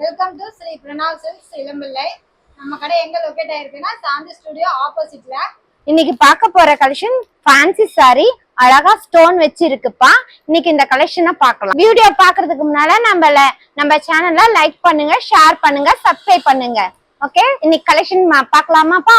Welcome to Sri Pranav silks Elampillai. நம்ம கடை எங்க லொகேட் ஆயிருக்குன்னா சாந்தி ஸ்டுடியோ ஆப்போசிட்ல. இன்னைக்கு பார்க்க போற கலெக்ஷன் ஃபேன்சி சாரி அழகா ஸ்டோன் வச்சு இருக்குப்பா. இன்னைக்கு இந்த கலெக்ஷனை பார்க்கலாம். வீடியோ பாக்குறதுக்கு முன்னால நம்ம சேனலை லைக் பண்ணுங்க, ஷேர் பண்ணுங்க, சப்ஸ்கிரைப் பண்ணுங்க. ஓகே, இன்னைக்கு கலெக்ஷன் பார்க்கலாமாப்பா?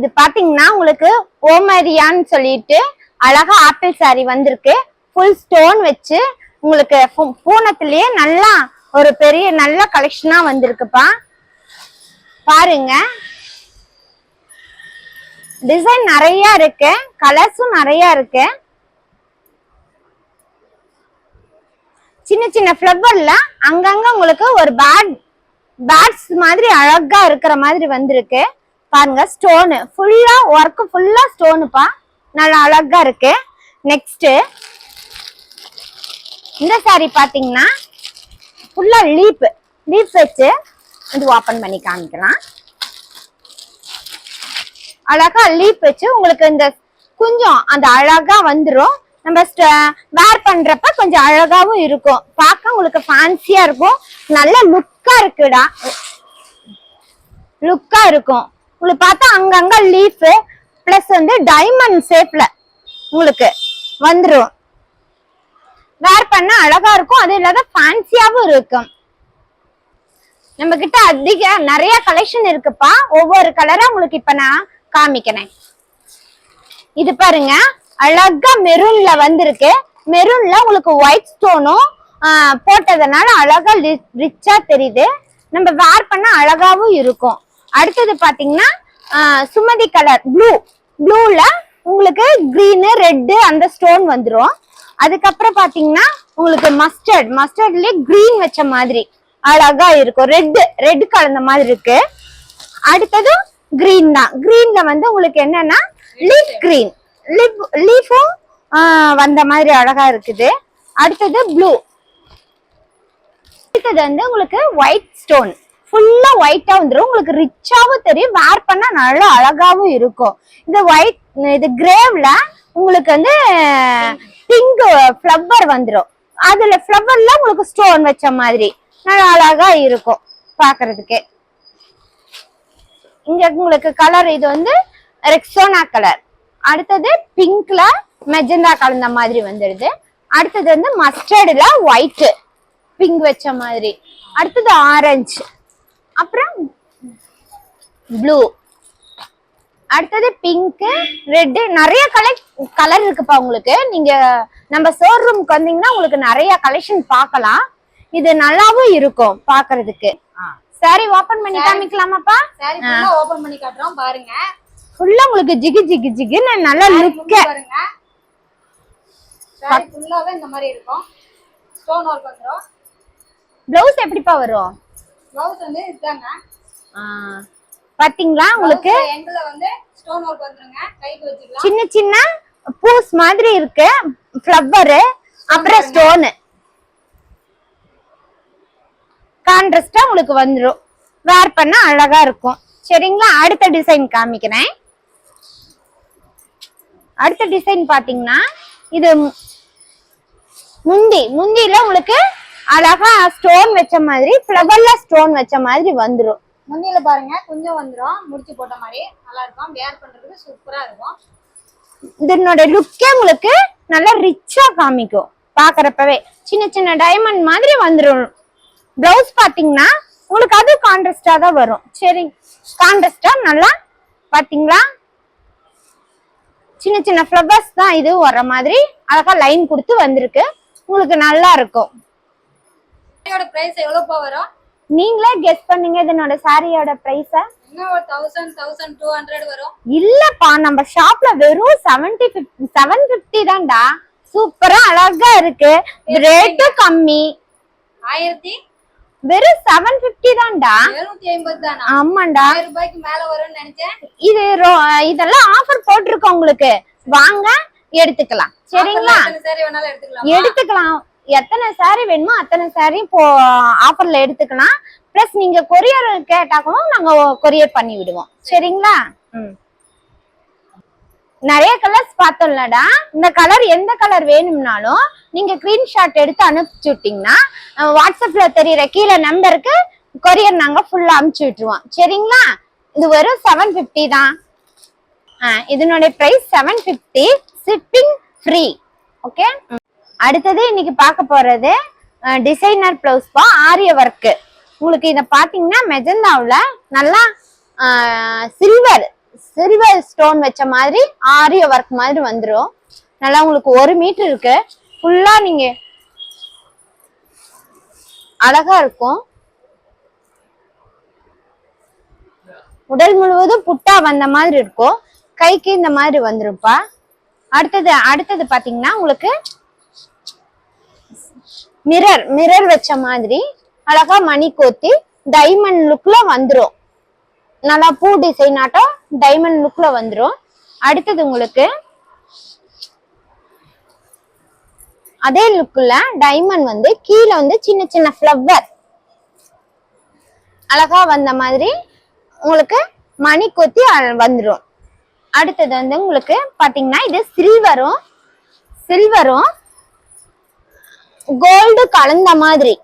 இது பாத்தீங்கன்னா உங்களுக்கு ஓமரியான்னு சொல்லிட்டு அழகா ஆப்பிள் சாரி வந்திருக்கு. ஃபுல் ஸ்டோன் வச்சு உங்களுக்கு பூனத்திலேயே நல்லா ஒரு பெரிய நல்ல கலெக்ஷனா வந்திருக்குப்பா. பாருங்க, டிசைன் நிறைய இருக்கு, கலர்ஸும் நிறைய இருக்கு. சின்ன சின்ன ஃபிளவர்ல அங்கங்க உங்களுக்கு ஒரு பேட்ஸ் மாதிரி அழகா இருக்கிற மாதிரி வந்திருக்கு. பாருங்க, ஸ்டோனு ஃபுல்லா ஒர்க், ஃபுல்லா ஸ்டோனுப்பா, நல்லா அழகா இருக்கு. நெக்ஸ்ட் இந்த சாரி பாத்தீங்கன்னா ஃபுல்லா லீப் வச்சு இது ஓபன் பண்ணி காமிக்கலாம். அழகா லீப் வச்சு உங்களுக்கு இந்த கொஞ்சம் அந்த அழகா வந்துரும். நம்ம வேர் பண்றப்ப கொஞ்சம் அழகாவும் இருக்கும், பார்க்க உங்களுக்கு ஃபேன்சியா இருக்கும், நல்ல லுக்கா இருக்குடா, லுக்கா இருக்கும். உங்களுக்கு பார்த்தா அங்கங்க லீஃப் பிளஸ் வந்து டைமண்ட் ஷேப்ல உங்களுக்கு வந்துரும். வேர் பண்ண அழகா இருக்கும், அது இல்லாத ஃபேன்சியாவும் இருக்கும். நம்ம கிட்ட நிறைய கலெக்ஷன் இருக்குப்பா. ஒவ்வொரு கலரா உங்களுக்கு இப்ப நான் காமிக்கிறேன். இது பாருங்க, அழகா மெரூன்ல வந்திருக்கு. மெரூன்ல உங்களுக்கு ஒயிட் ஸ்டோனும் போட்டதுனால அழகா ரிச்சா தெரியுது. நம்ம வேர் பண்ண அழகாவும் இருக்கும். அடுத்தது பாத்தீங்கன்னா சுமதி கலர் ப்ளூல உங்களுக்கு கிரீனு ரெட்டு அந்த ஸ்டோன் வந்துரும். அதுக்கப்புறம் பாத்தீங்கன்னா உங்களுக்கு மஸ்டர்ட்லயே கிரீன் வச்ச மாதிரி அழகா இருக்கும், ரெட் கலந்த மாதிரி இருக்கு. அடுத்தது கிரீன் தான். கிரீன்ல வந்து உங்களுக்கு என்னன்னா லீஃபும் வந்த மாதிரி அழகா இருக்குது. அடுத்தது ப்ளூ. அடுத்தது வந்து உங்களுக்கு ஒயிட் ஸ்டோன், ஃபுல்லா ஒயிட்டா வந்துடும், உங்களுக்கு ரிச்சாவும் தெரியும், வேர் பண்ணா நல்லா அழகாவும் இருக்கும். இது கிரேவ்ல உங்களுக்கு வந்து பிங்க் ஃப்ளவர் வந்துடும். அதுல ஃப்ளவர்ல உங்களுக்கு ஸ்டோன் வச்ச மாதிரி நல்லா அழகா இருக்கும் பாக்குறதுக்கு. இங்க உங்களுக்கு கலர் இது வந்து ரெக்ஸோனா கலர். அடுத்தது பிங்க்ல மெஜந்தா கலந்த மாதிரி வந்துடுது. அடுத்தது வந்து மஸ்டர்ட்ல ஒயிட் பிங்க் வச்ச மாதிரி. அடுத்தது ஆரஞ்சு, அப்புறம் ப்ளூ, அடுத்தது பிங்க், ரெட், நிறைய கலர் இருக்குப்பா. உங்களுக்கு நீங்க நம்ம ஷோரூம்க்கு வந்தீங்கன்னா உங்களுக்கு நிறைய கலெக்ஷன் பார்க்கலாம். இது நல்லாவும் இருக்கும் பாக்குறதுக்கு. சாரி ஓபன் பண்ணி காமிக்கலாமாப்பா? சாரி ஃபுல்லா ஓபன் பண்ணி காட்டுறோம் பாருங்க. ஃபுல்லா உங்களுக்கு ஜிகுன்னு நல்ல லுக் பாருங்க. சாரி ஃபுல்லாவே இந்த மாதிரி இருக்கும், ஸ்டோன் வர்க் வந்துரும். ப்ளவுஸ் எப்படிப்பா வரும்? ப்ளவுஸ் வந்து இதாங்க, பாத்தீங்களா உங்களுக்கு எண்ட்ல வந்து ஸ்டோன் வர்க் வந்துருங்க. கைக்கு வச்சுக்கலாம். சின்ன சின்ன பூஸ் மாதிரி இருக்கு, ஃப்ளவர், அப்புறம் ஸ்டோன் கான்ட்ராஸ்டா உங்களுக்கு வந்துரும். வேர் பண்ண அழகா இருக்கும். சரிங்களா, அடுத்த டிசைன் காமிக்கிறேன். அடுத்த டிசைன் பாத்தீங்கன்னா இது முந்தில உங்களுக்கு அழகா ஸ்டோன் வச்ச மாதிரி, ஃப்ளவர்ல ஸ்டோன் வச்ச மாதிரி வந்துரும். முந்தியில பாருங்க கொஞ்சம் வந்துரும், முடிச்சு போட்ட மாதிரி நல்லா இருக்கும், வேர் பண்றதுக்கு சூப்பரா இருக்கும். இதனோட லுக்கே உங்களுக்கு நல்லா ரிச்சா காமிக்கும் பாக்குறப்பவே. சின்ன சின்ன டைமண்ட் மாதிரி வந்துரும். பிளவுஸ் பாத்தீங்கன்னா உங்களுக்கு அது கான்ட்ராஸ்டா தான் வரும். சரி, கான்ட்ராஸ்டா நல்லா பாத்தீங்களா, சின்ன சின்ன ஃப்ளவர்ஸ் தான் இது வர மாதிரி அழகா லைன் கொடுத்து வந்திருக்கு. உங்களுக்கு நல்லா இருக்கும். சாரியோட பிரைஸ் எவ்வளவு வரும்? நீங்களே கெஸ் பண்ணுங்க. இதனோட சாரியோட பிரைஸ் என்ன, ஒரு 1000-1200 வரும். இல்லப்பா, நம்ம ஷாப்ல வெறும் 750 தான்டா. சூப்பரா அழகா இருக்கு, ரேட்டும் கம்மி. 1000 வெறும் 750 தான்டா. 750 தானா? ஆமாண்டா, 1000 ரூபாய்க்கு மேல வரும்னு நினைச்சேன். இதெல்லாம் ஆஃபர் போட்டிருக்கோம் உங்களுக்கு, வாங்க எடுத்துக்கலாம். சரிங்களா, எடுத்துக்கலாம். எத்தனை சாரி வேணுமோ அத்தனை சாரி இப்போ ஆஃபர்ல எடுத்துக்கலாம். பிளஸ் நீங்க கொரியர் கேட்டாலும் நாங்க கொரியர் பண்ணி விடுவோம். சரிங்களா? நிறைய கலர்ஸ் பார்த்தோம்லடா. இந்த கலர் எந்த கலர் வேணும்னாலும் நீங்க ஸ்கிரீன்ஷாட் எடுத்து அனுப்பிச்சு விட்டீங்கன்னா வாட்ஸ்அப்ல தெரியற கீழே நம்பருக்கு கொரியர் நாங்க ஃபுல்லா அனுப்பிச்சு விட்டுருவோம். சரிங்களா? இது வெறும் 750 தான். இதனுடைய பிரைஸ் 750, ஷிப்பிங் ஃப்ரீ. ஓகே. அடுத்தது இன்னைக்கு பார்க்க போறது டிசைனர் பிளவுஸ் பா, ஆரிய ஒர்க். உங்களுக்கு இத பாத்தீங்கன்னா மெஜந்தாவுல நல்லா சில்வர் ஸ்டோன் வச்ச மாதிரி ஆரிய ஒர்க் மாதிரி வந்துரும். நல்லா உங்களுக்கு 1 மீட்டர் இருக்கு. ஃபுல்லா நீங்க அழகா இருக்கும். உடல் முழுவதும் புட்டா வந்த மாதிரி இருக்கும். கைக்கு இந்த மாதிரி வந்துருப்பா. அடுத்தது பாத்தீங்கன்னா உங்களுக்கு மிரர் வச்ச மாதிரி அழகா மணி கோத்தி டைமண்ட் லுக்ல வந்துரும். நல்லா பூ டிசைன் ஆட்டம் டைமண்ட் லுக்ல வந்துரும். அடுத்தது உங்களுக்கு அதே லுக்ல டைமண்ட் வந்து கீழே வந்து சின்ன சின்ன ஃப்ளவர் அழகா வந்த மாதிரி உங்களுக்கு மணி கொத்தி வந்துரும். அடுத்தது வந்து உங்களுக்கு பாத்தீங்கன்னா இது சில்வரும் கோல்டு கலந்த மாதிரி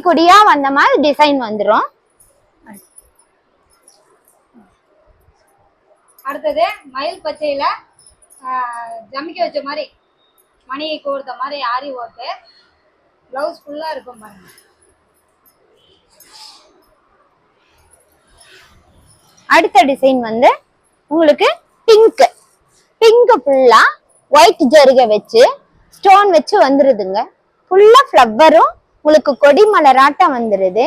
கொடியா வந்த மாதிரி டிசைன் வந்துரும். அடுத்தது மயில் பச்சையில ஜமிக்க வச்ச மாதிரி மணி கோர்த்த மாதிரி ஆரி ஒர்க்கு. பிளவுஸ் ஃபுல்லா இருக்கும் பாருங்க. அடுத்த டிசைன் வந்து உங்களுக்கு பிங்க் ஃபுல்லா ஒயிட் ஜரிகை வச்சு ஸ்டோன் வச்சு வந்துருதுங்க. ஃபுல்லா ஃப்ளவரும் உங்களுக்கு கொடி மலராட்டம் வந்துருது.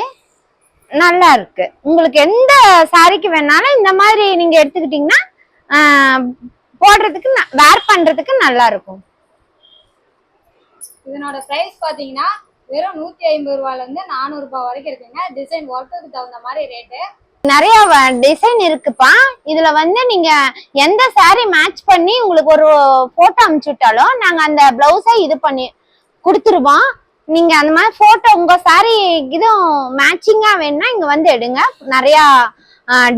நல்லா இருக்கு. உங்களுக்கு எந்த சாரிக்கு வேணாலும் இந்த மாதிரி நீங்க எடுத்துக்கிட்டீங்கன்னா போடுறதுக்கு வேர் பண்றதுக்கு நல்லா இருக்கும். இதனோட பிரைஸ் பாத்தீங்கன்னா வெறும் 150 ரூபாயில இருந்து 400 ரூபாய் வரைக்கும் இருக்குங்க. டிசைன் ஒர்க்குக்கு தகுந்த மாதிரி ரேட்டு. நிறைய டிசைன் இருக்குப்பா. இதுல வந்து நீங்க எந்த சாரி மேட்ச் பண்ணி உங்களுக்கு ஒரு போட்டோ அனுப்பிச்சுட்டாலும் நாங்க அந்த பிளவுஸை இது பண்ணி கொடுத்துருவோம். நீங்க அந்த மாதிரி போட்டோ உங்க சாரி இதுவும் மேட்சிங்கா வேணும்னா இங்க வந்து எடுங்க. நிறைய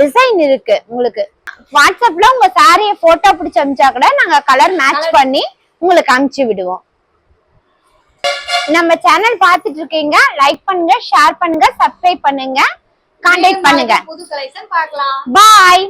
டிசைன் இருக்கு. உங்களுக்கு வாட்ஸ்அப்ல உங்க சாரிய போட்டோ பிடிச்சி அனுப்பிச்சா கூட நாங்க கலர் மேட்ச் பண்ணி உங்களுக்கு அனுப்பிச்சு விடுவோம். நம்ம சேனல் பார்த்துட்டு இருக்கீங்க, லைக் பண்ணுங்க, ஷேர் பண்ணுங்க, சப்ஸ்கிரைப் பண்ணுங்க, கான்டாக்ட் பண்ணுங்க. புது கலெக்ஷன் பார்க்கலாம். பாய்.